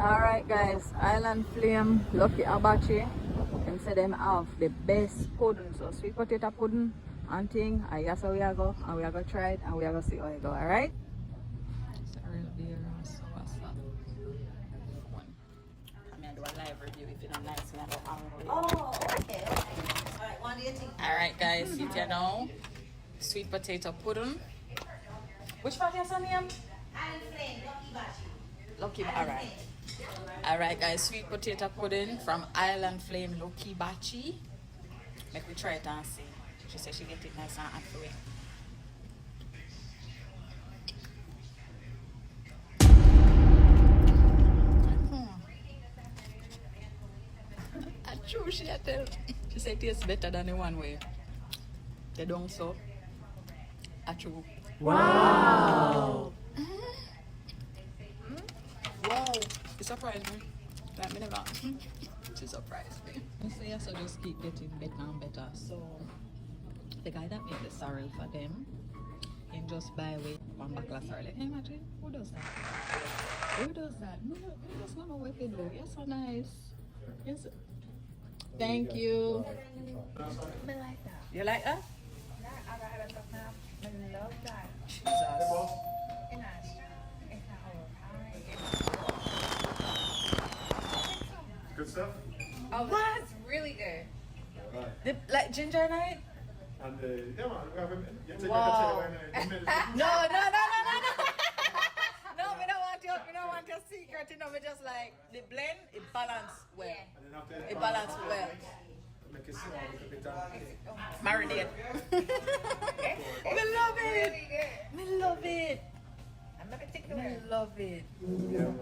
Alright guys, Island Flame, Lucky Habachi. Them say them have the best pudding. So sweet potato pudding and thing. I guess how we are go and we are gonna try it and we are gonna see how it go, alright? Sorrel beer and soursop. I'm gonna do a live review if you don't like me. Oh, okay. Alright, what do you think? Alright guys, see you now. Sweet potato pudding. Which part is your name? Island Flame, Lucky Bachi. Lucky, alright. Alright guys, sweet potato pudding from Island Flame Lucky Bachi. Make we try it and see. She said she get it nice and hot for it. I true she tell. She said it tastes better than the one way. They don't so. I true. Wow. Wow. It surprised me. Like me never. She surprised me. So yeah, so just keep getting better and better. So the guy that made the sorrel for them, he just buy away one bottle of sorrel. Like, imagine who does that? Who does that? No, I just don't know what they do. Yes, so nice. Yes. Thank you. I like that. You like that? Yeah, I got it up now. I love that. Jesus. It's not overpowering. Good stuff? Oh, what? It's really good. Right. Like ginger night? And yeah, man, we have a Wow. No. No. No, we don't want your secret, you know, we just like the blend, it balance well. It balance well. Make it small, make it bitter. Marinate. We love it. We love it. I'm not We particular. love it. Yeah, man.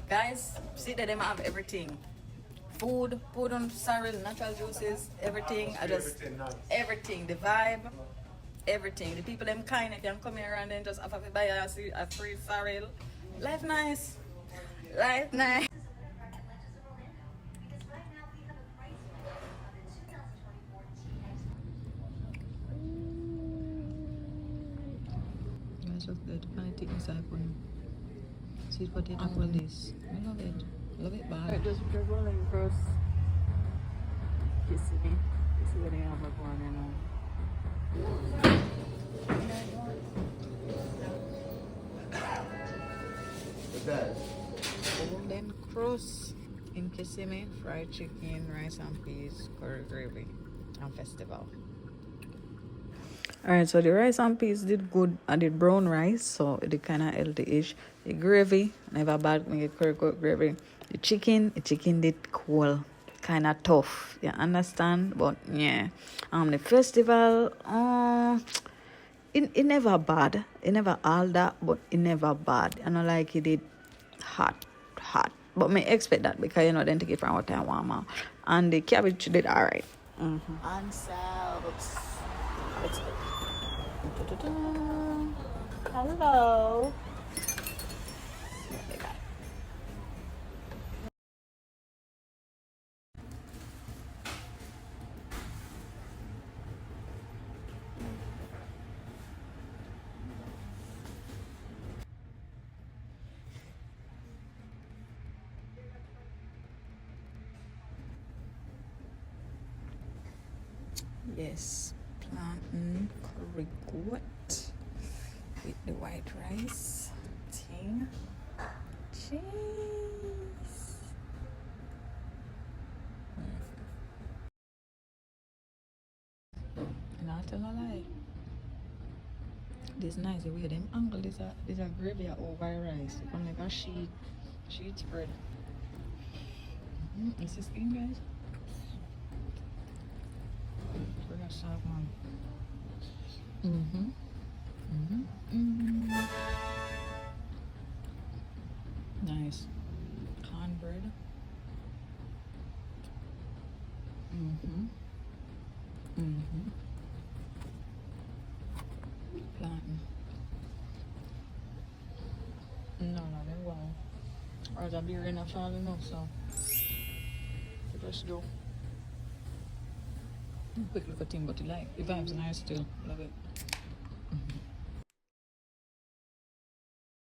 Guys, see that them have everything. Food, pudding, sorrel, natural juices, everything. I just Everything nice. everything, the vibe, everything. The people them kind, they can come here and then just have to buy a free sorrel. Life nice. Life nice. It's just good. I take inside pudding. Sweet potato pudding. I love it. Love it bad. Right, just rolling Krust. Kissimmee. This is what they have going on. Golden Krust in Kissimmee. Fried chicken, rice and peas, curry gravy, and festival. Alright, so the rice and peas did good. I did brown rice, so it kind of healthy-ish. The gravy, never bad. Me get curry gravy. The chicken did cool, kind of tough. You understand? But yeah, the festival, it never bad. It never all that, but it never bad. I know like it did hot. But me expect that because you know then take it from what time warmer. And the cabbage did alright. And salads. Let's go. Hello. Yes, plantain curry goat with the white rice thing. Cheese. Not a lie. This nice the way them angle this a gravy over rice. It come like a sheet spread. This is skin, guys. We're gonna start one. Nice. Cornbread. Plantain. No, they're well. Or the beer enough all enough, so let's go. Quick look at thing, but you like the vibes nice too. Love it.